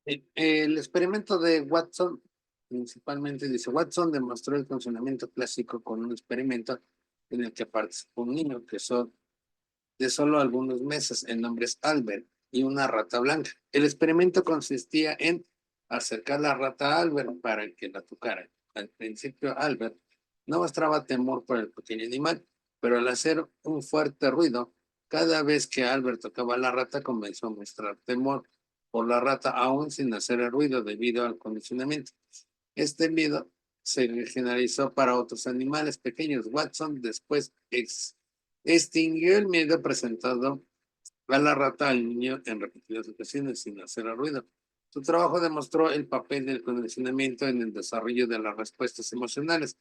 El experimento de Watson, principalmente dice, Watson demostró el funcionamiento clásico con un experimento en el que participó un niño de solo algunos meses. El nombre es Albert y una rata blanca. El experimento consistía en acercar la rata a Albert para que la tocara. Al principio, Albert no mostraba temor por el pequeño animal, pero al hacer un fuerte ruido, cada vez que Albert tocaba a la rata, comenzó a mostrar temor por la rata, aún sin hacer el ruido debido al condicionamiento. Este miedo se generalizó para otros animales pequeños. Watson después extinguió el miedo presentado a la rata al niño en repetidas ocasiones sin hacer ruido. Su trabajo demostró el papel del condicionamiento en el desarrollo de las respuestas emocionales.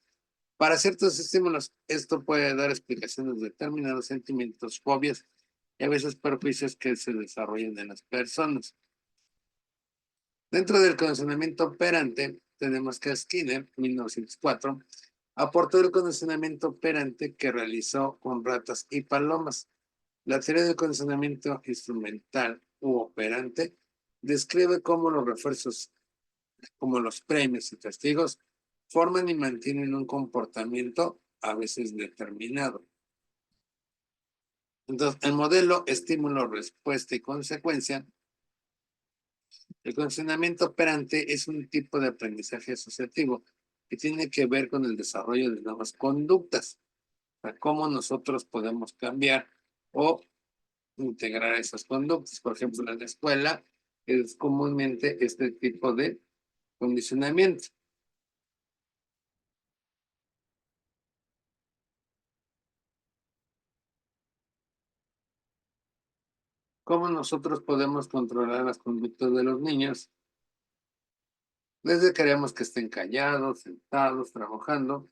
Para ciertos estímulos, esto puede dar explicaciones de determinados sentimientos, fobias y a veces perjuicios que se desarrollan en las personas. Dentro del condicionamiento operante, tenemos que Skinner, 1904, aportó el condicionamiento operante que realizó con ratas y palomas. La teoría del condicionamiento instrumental u operante describe cómo los refuerzos, como los premios y castigos, forman y mantienen un comportamiento a veces determinado. Entonces, el modelo estímulo, respuesta y consecuencia. El condicionamiento operante es un tipo de aprendizaje asociativo que tiene que ver con el desarrollo de nuevas conductas, o sea, cómo nosotros podemos cambiar o integrar esas conductas. Por ejemplo, en la escuela es comúnmente este tipo de condicionamiento. ¿Cómo nosotros podemos controlar las conductas de los niños? Desde queremos que estén callados, sentados, trabajando,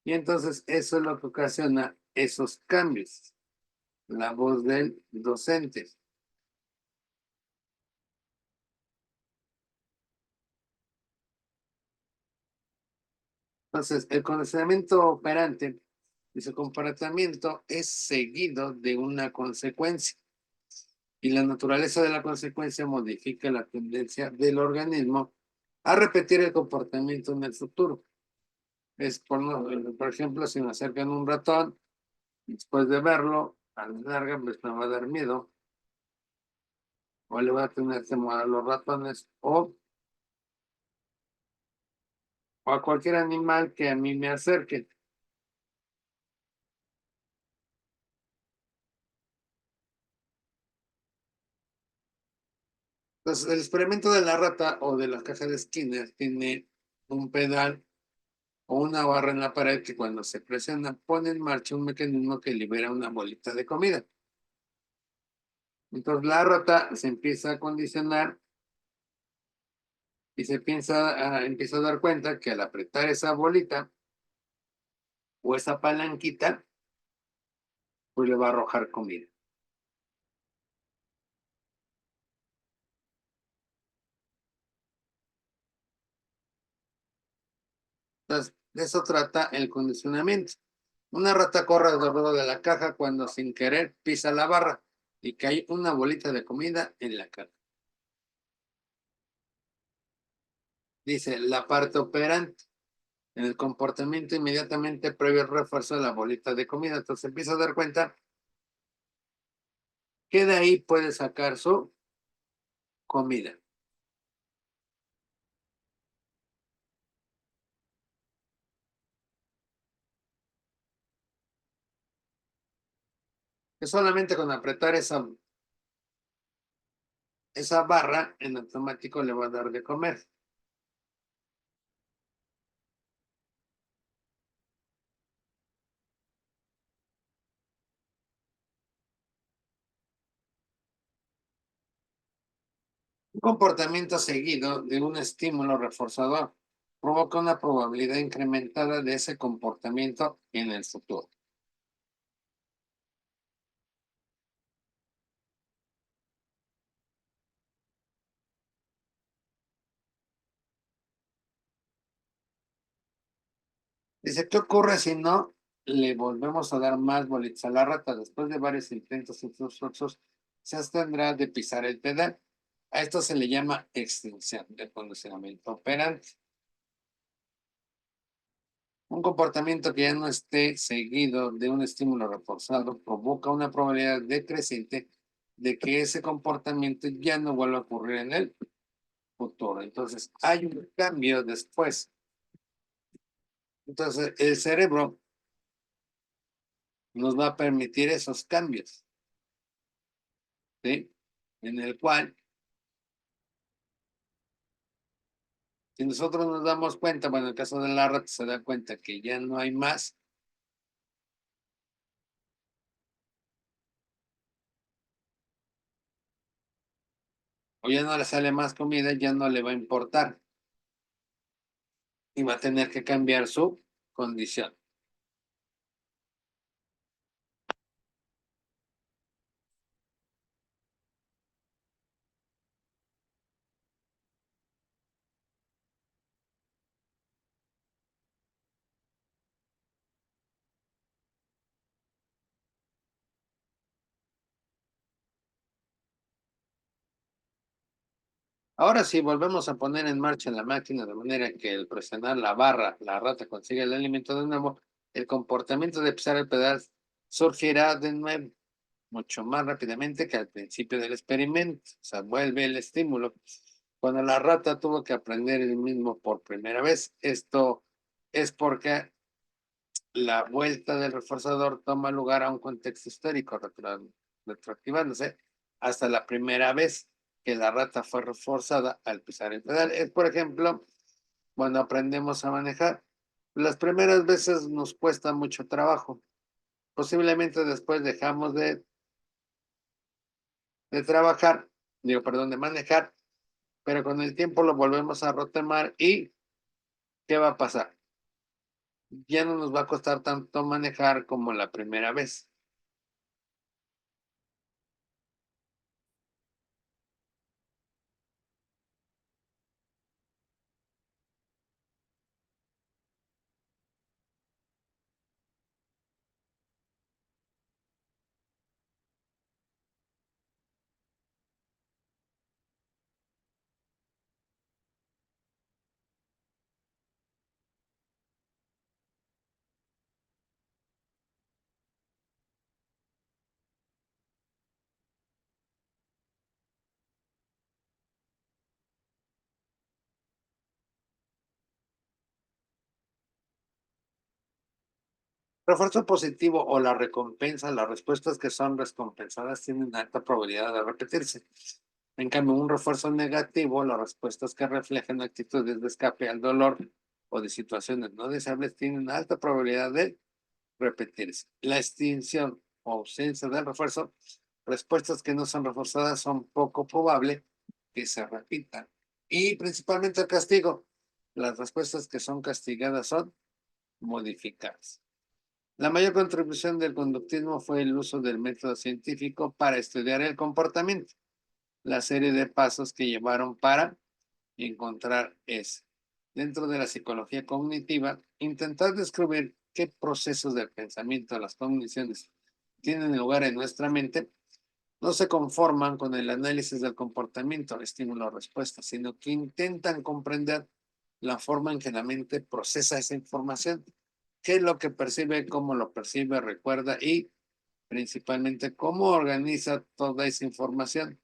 y entonces eso es lo que ocasiona esos cambios. La voz del docente. Entonces, el condicionamiento operante y su comportamiento es seguido de una consecuencia. Y la naturaleza de la consecuencia modifica la tendencia del organismo a repetir el comportamiento en el futuro. Es por ejemplo, si me acercan un ratón, después de verlo, a la larga pues me va a dar miedo, o le voy a tener temor a los ratones, o a cualquier animal que a mí me acerque. Entonces, el experimento de la rata o de la caja de Skinner tiene un pedal o una barra en la pared que cuando se presiona pone en marcha un mecanismo que libera una bolita de comida. Entonces la rata se empieza a condicionar y empieza a dar cuenta que al apretar esa bolita o esa palanquita, pues le va a arrojar comida. Entonces, de eso trata el condicionamiento. Una rata corre alrededor de la caja cuando sin querer pisa la barra y cae una bolita de comida en la caja. Dice la parte operante. En el comportamiento inmediatamente previo al refuerzo de la bolita de comida. Entonces empieza a dar cuenta que de ahí puede sacar su comida. Que solamente con apretar esa barra, en automático le va a dar de comer. Un comportamiento seguido de un estímulo reforzador provoca una probabilidad incrementada de ese comportamiento en el futuro. Dice, ¿qué ocurre si no le volvemos a dar más bolitas a la rata? Después de varios intentos y esfuerzos, se abstendrá de pisar el pedal. A esto se le llama extinción del condicionamiento operante. Un comportamiento que ya no esté seguido de un estímulo reforzado provoca una probabilidad decreciente de que ese comportamiento ya no vuelva a ocurrir en el futuro. Entonces, hay un cambio después. Entonces, el cerebro nos va a permitir esos cambios, ¿sí? En el cual, si nosotros nos damos cuenta, bueno, en el caso de la rata se da cuenta que ya no hay más, o ya no le sale más comida, ya no le va a importar y va a tener que cambiar su condición. Ahora sí, volvemos a poner en marcha la máquina de manera que al presionar la barra, la rata consigue el alimento de nuevo, el comportamiento de pisar el pedal surgirá de nuevo, mucho más rápidamente que al principio del experimento. O sea, vuelve el estímulo. Cuando la rata tuvo que aprender el mismo por primera vez, esto es porque la vuelta del reforzador toma lugar a un contexto histórico, retroactivándose hasta la primera vez que la rata fue reforzada al pisar el pedal. Es, por ejemplo, cuando aprendemos a manejar. Las primeras veces nos cuesta mucho trabajo. Posiblemente después dejamos de trabajar, digo, perdón, de manejar, pero con el tiempo lo volvemos a retomar y ¿qué va a pasar? Ya no nos va a costar tanto manejar como la primera vez. Refuerzo positivo o la recompensa, las respuestas que son recompensadas tienen alta probabilidad de repetirse. En cambio, un refuerzo negativo, las respuestas que reflejan actitudes de escape al dolor o de situaciones no deseables tienen alta probabilidad de repetirse. La extinción o ausencia del refuerzo, respuestas que no son reforzadas son poco probable que se repitan. Y principalmente el castigo. Las respuestas que son castigadas son modificadas. La mayor contribución del conductismo fue el uso del método científico para estudiar el comportamiento, la serie de pasos que llevaron para encontrar ese. Dentro de la psicología cognitiva, intentar descubrir qué procesos del pensamiento, las cogniciones, tienen lugar en nuestra mente, no se conforman con el análisis del comportamiento, estímulo-respuesta, sino que intentan comprender la forma en que la mente procesa esa información, qué es lo que percibe, cómo lo percibe, recuerda y principalmente cómo organiza toda esa información.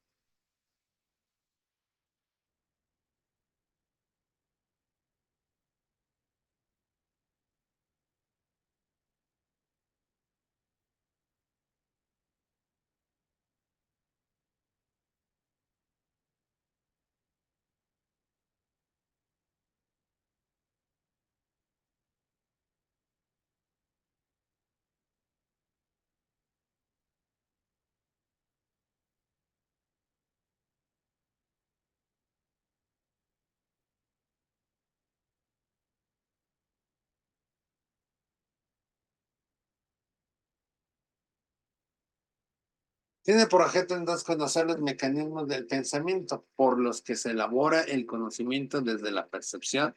Tiene por objeto entonces conocer los mecanismos del pensamiento por los que se elabora el conocimiento desde la percepción,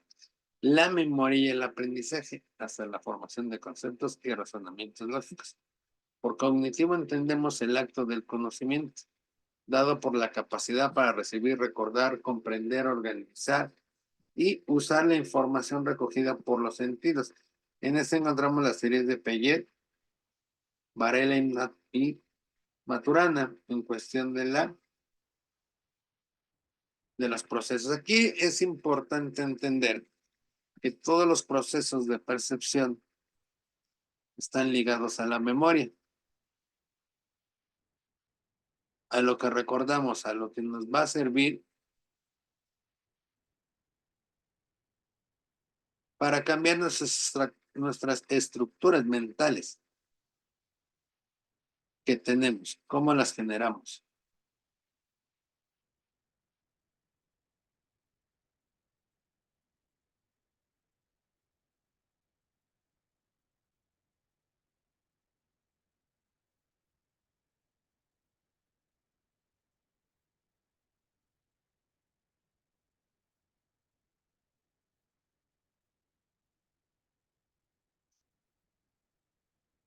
la memoria y el aprendizaje hasta la formación de conceptos y razonamientos lógicos. Por cognitivo entendemos el acto del conocimiento. dado por la capacidad para recibir, recordar, comprender, organizar y usar la información recogida por los sentidos. En este encontramos las series de Piaget, Varela y Maturana en cuestión de los procesos. Aquí es importante entender que todos los procesos de percepción están ligados a la memoria, a lo que recordamos, a lo que nos va a servir para cambiar nuestras estructuras mentales que tenemos, cómo las generamos.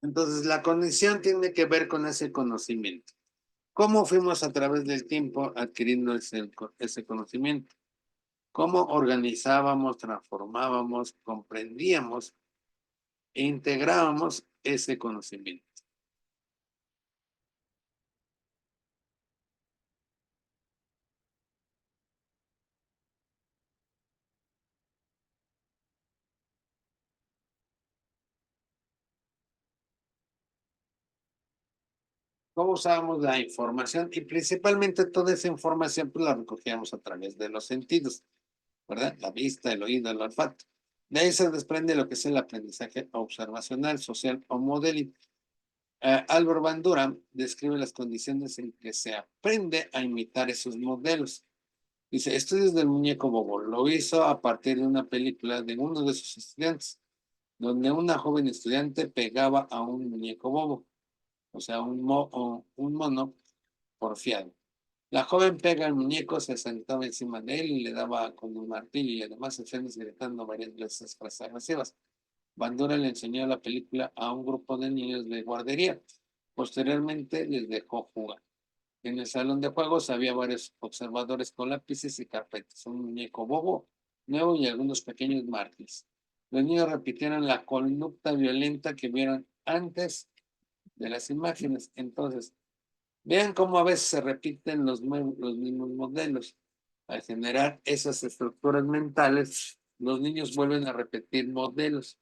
Entonces, la cognición tiene que ver con ese conocimiento. ¿Cómo fuimos a través del tiempo adquiriendo ese conocimiento? ¿Cómo organizábamos, transformábamos, comprendíamos e integrábamos ese conocimiento? ¿Cómo usábamos la información? Y principalmente toda esa información pues la recogíamos a través de los sentidos, ¿verdad? La vista, el oído, el olfato. De ahí se desprende lo que es el aprendizaje observacional, social o modeling. Albert Bandura describe las condiciones en que se aprende a imitar esos modelos. Dice, estudios del muñeco bobo. Lo hizo a partir de una película de uno de sus estudiantes, donde una joven estudiante pegaba a un muñeco bobo, o sea, un mono porfiado. La joven pega al muñeco, se sentaba encima de él y le daba con un martillo y además escenas gritando varias veces frases agresivas. Bandura le enseñó la película a un grupo de niños de guardería. Posteriormente les dejó jugar. En el salón de juegos había varios observadores con lápices y carpetas, un muñeco bobo nuevo y algunos pequeños mártires. Los niños repitieron la conducta violenta que vieron antes de las imágenes. Entonces, vean cómo a veces se repiten los mismos modelos. Al generar esas estructuras mentales, los niños vuelven a repetir modelos.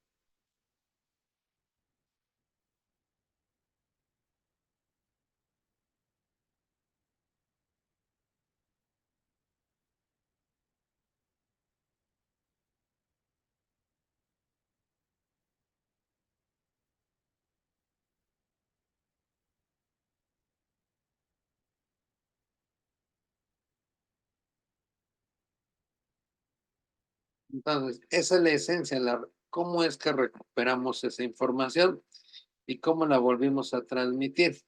Entonces, esa es la esencia, cómo es que recuperamos esa información y cómo la volvimos a transmitir.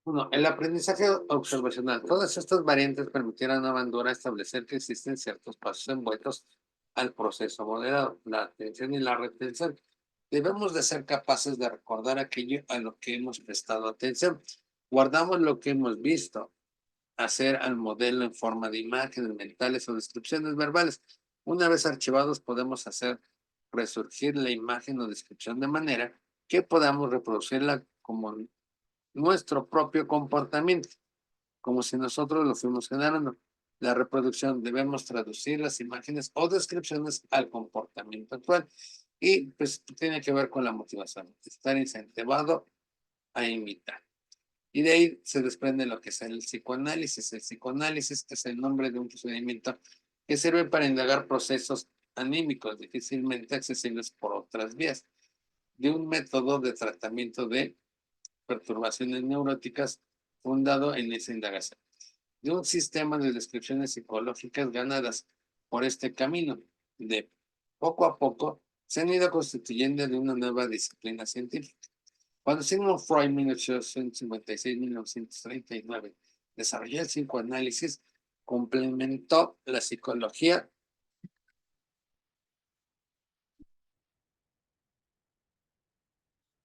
Uno, el aprendizaje observacional. Todas estas variantes permitieron a Bandura establecer que existen ciertos pasos envueltos al proceso moderado, la atención y la retención. Debemos de ser capaces de recordar aquello a lo que hemos prestado atención. Guardamos lo que hemos visto, hacer al modelo en forma de imágenes mentales o descripciones verbales. Una vez archivados, podemos hacer resurgir la imagen o descripción de manera que podamos reproducirla como nuestro propio comportamiento, como si nosotros lo fuimos generando. La reproducción debemos traducir las imágenes o descripciones al comportamiento actual y pues tiene que ver con la motivación, estar incentivado a imitar. Y de ahí se desprende lo que es el psicoanálisis. El psicoanálisis es el nombre de un procedimiento que sirve para indagar procesos anímicos difícilmente accesibles por otras vías, de un método de tratamiento de perturbaciones neuróticas fundado en esa indagación, de un sistema de descripciones psicológicas ganadas por este camino. De poco a poco se han ido constituyendo de una nueva disciplina científica. Cuando Sigmund Freud en 1856-1939 desarrolló el psicoanálisis, complementó la psicología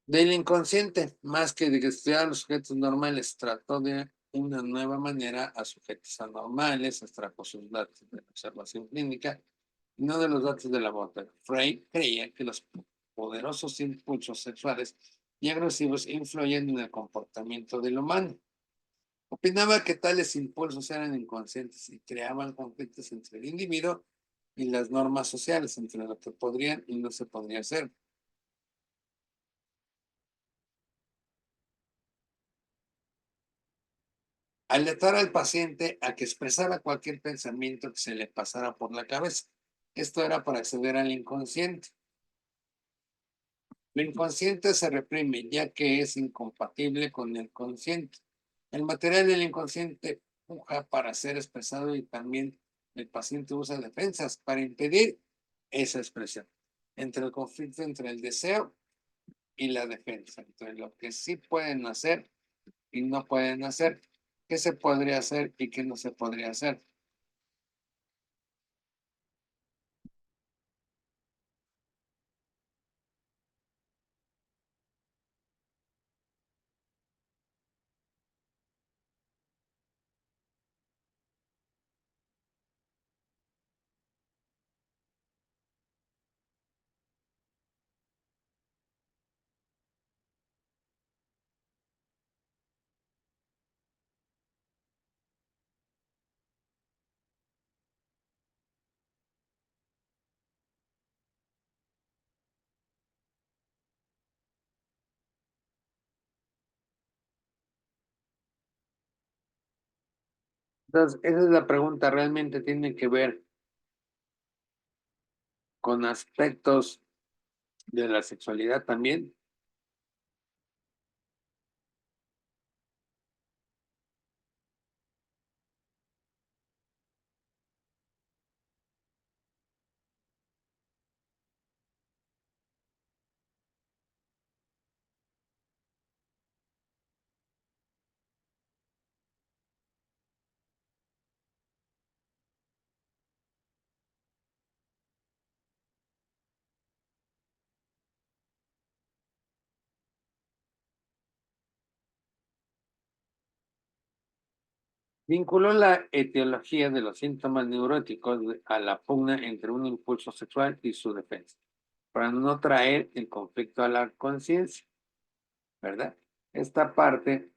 del inconsciente, más que de estudiar a los sujetos normales, trató de una nueva manera a sujetos anormales, extrajo sus datos de la observación clínica y no de los datos de laboratorio. Freud creía que los poderosos impulsos sexuales y agresivos influyen en el comportamiento del humano. Opinaba que tales impulsos eran inconscientes y creaban conflictos entre el individuo y las normas sociales, entre lo que podrían y no se podría hacer. Alertar al paciente a que expresara cualquier pensamiento que se le pasara por la cabeza. Esto era para acceder al inconsciente. Lo inconsciente se reprime ya que es incompatible con el consciente. El material del inconsciente puja para ser expresado y también el paciente usa defensas para impedir esa expresión. Entre el conflicto entre el deseo y la defensa, entre lo que sí pueden hacer y no pueden hacer, qué se podría hacer y qué no se podría hacer. Entonces, esa es la pregunta, ¿realmente tiene que ver con aspectos de la sexualidad también? Vinculó la etiología de los síntomas neuróticos a la pugna entre un impulso sexual y su defensa, para no traer el conflicto a la conciencia, ¿verdad? Esta parte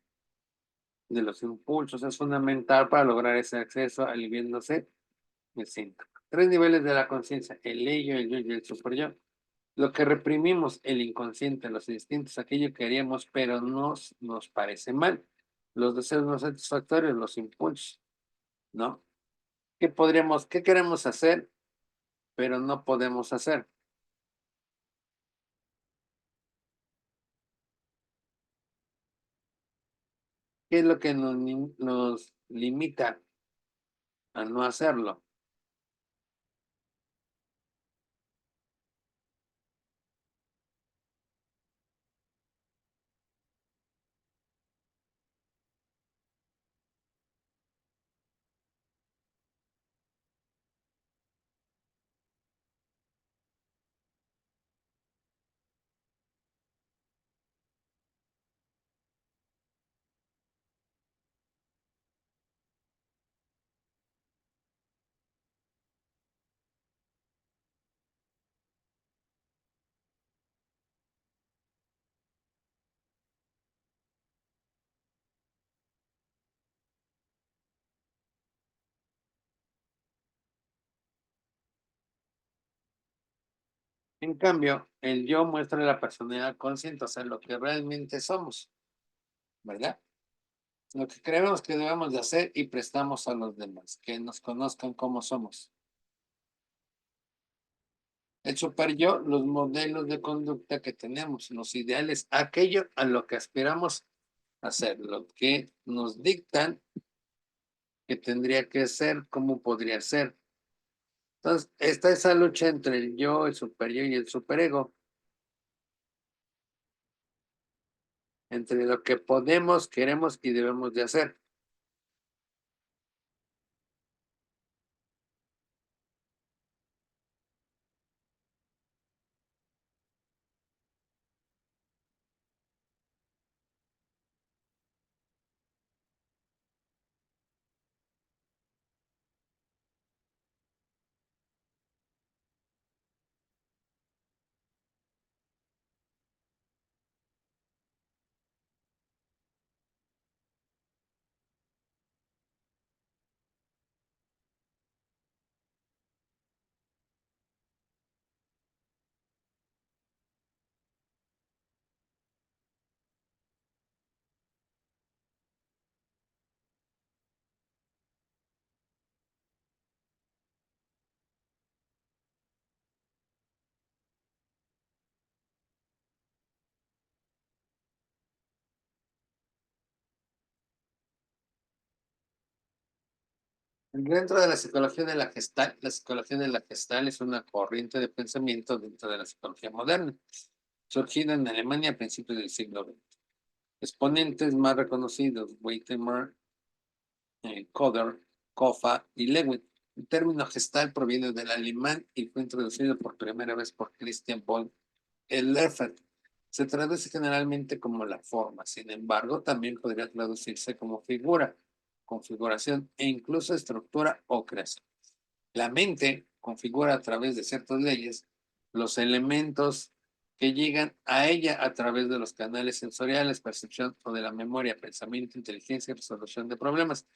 de los impulsos es fundamental para lograr ese acceso aliviándose el síntoma. Tres niveles de la conciencia, el ello, el yo y el superyo. Lo que reprimimos, el inconsciente, los instintos, aquello que haríamos, pero nos parece mal. Los deseos no satisfactorios, los impulsos, ¿no? ¿Qué queremos hacer, pero no podemos hacer? ¿Qué es lo que nos limita a no hacerlo? En cambio, el yo muestra la personalidad consciente, o sea, lo que realmente somos, ¿verdad? Lo que creemos que debemos de hacer y prestamos a los demás, que nos conozcan como somos. El super yo, los modelos de conducta que tenemos, los ideales, aquello a lo que aspiramos a hacer, lo que nos dictan que tendría que ser, cómo podría ser. Entonces, está esa lucha entre el yo, el super yo y el superego, entre lo que podemos, queremos y debemos de hacer. Dentro de la psicología de la Gestalt es una corriente de pensamiento dentro de la psicología moderna, surgida en Alemania a principios del siglo XX. Exponentes más reconocidos, Weitemer, Coder, Koffa y Lewin. El término Gestalt proviene del alemán y fue introducido por primera vez por Christian von Elefant. Se traduce generalmente como la forma, sin embargo, también podría traducirse como figura, configuración e incluso estructura o creación. La mente configura a través de ciertas leyes los elementos que llegan a ella a través de los canales sensoriales, percepción o de la memoria, pensamiento, inteligencia y resolución de problemas.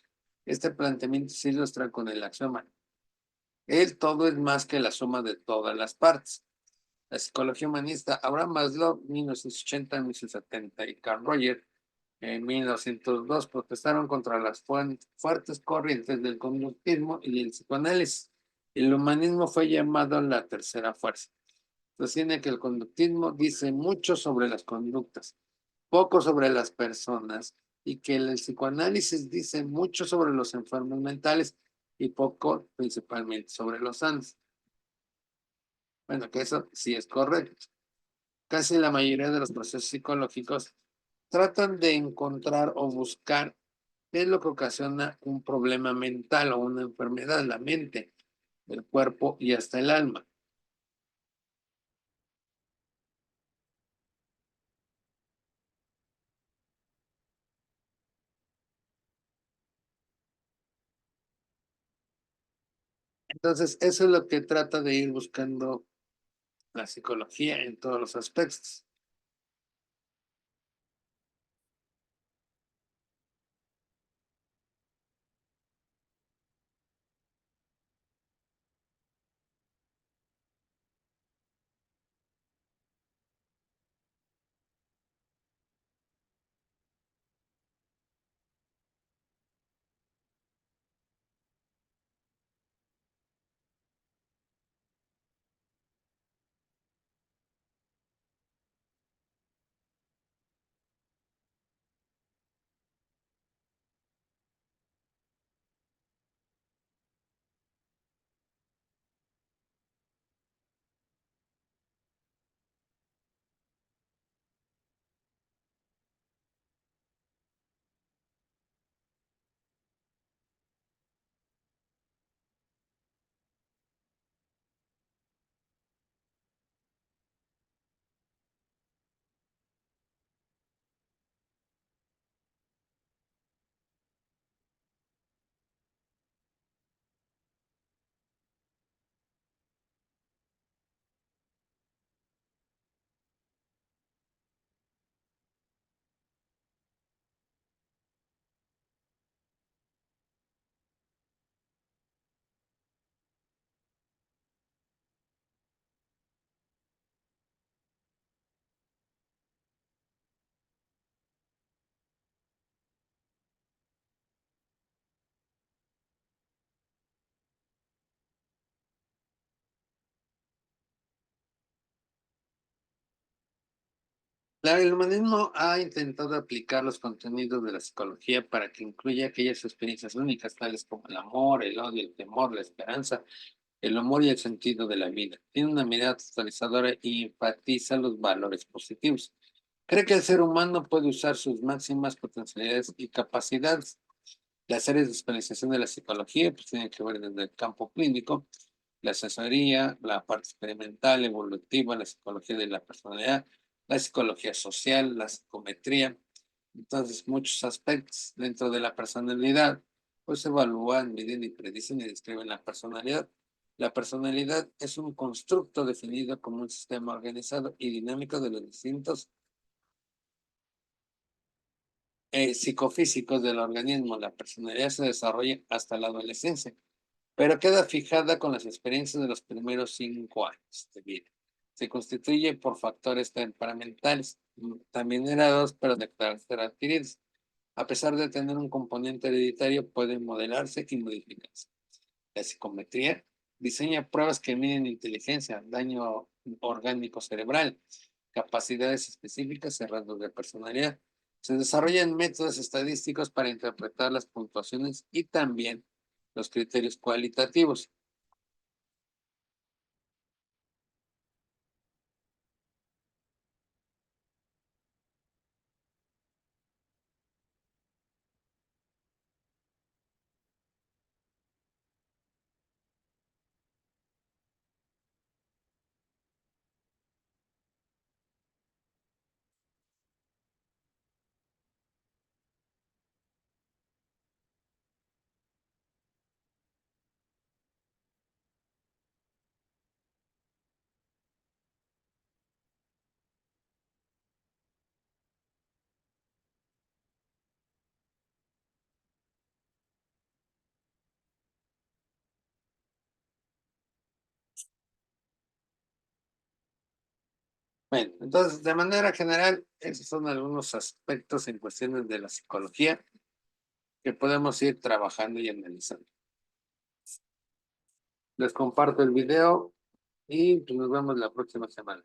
Este planteamiento se ilustra con el axioma: el todo es más que la suma de todas las partes. La psicología humanista, Abraham Maslow, 1980-1970, y Carl Rogers, en 1902, protestaron contra las fuertes corrientes del conductismo y el psicoanálisis. El humanismo fue llamado la tercera fuerza. Sostiene que el conductismo dice mucho sobre las conductas, poco sobre las personas, y que el psicoanálisis dice mucho sobre los enfermos mentales y poco principalmente sobre los sanos. Bueno, que eso sí es correcto. Casi la mayoría de los procesos psicológicos tratan de encontrar o buscar qué es lo que ocasiona un problema mental o una enfermedad, la mente, el cuerpo y hasta el alma. Entonces, eso es lo que trata de ir buscando la psicología en todos los aspectos. El humanismo ha intentado aplicar los contenidos de la psicología para que incluya aquellas experiencias únicas, tales como el amor, el odio, el temor, la esperanza, el humor y el sentido de la vida. Tiene una mirada totalizadora y enfatiza los valores positivos. Cree que el ser humano puede usar sus máximas potencialidades y capacidades. Las áreas de especialización de la psicología pues, tienen que ver desde el campo clínico, la asesoría, la parte experimental, evolutiva, la psicología de la personalidad, la psicología social, la psicometría. Entonces, muchos aspectos dentro de la personalidad pues evalúan, miden y predicen y describen la personalidad. La personalidad es un constructo definido como un sistema organizado y dinámico de los distintos psicofísicos del organismo. La personalidad se desarrolla hasta la adolescencia, pero queda fijada con las experiencias de los primeros 5 años de vida. Se constituye por factores temperamentales, también heredados, pero de carácter adquiridos. A pesar de tener un componente hereditario, pueden modelarse y modificarse. La psicometría diseña pruebas que miden inteligencia, daño orgánico cerebral, capacidades específicas y rasgos de personalidad. Se desarrollan métodos estadísticos para interpretar las puntuaciones y también los criterios cualitativos. Bueno, entonces, de manera general, esos son algunos aspectos en cuestiones de la psicología que podemos ir trabajando y analizando. Les comparto el video y pues, nos vemos la próxima semana.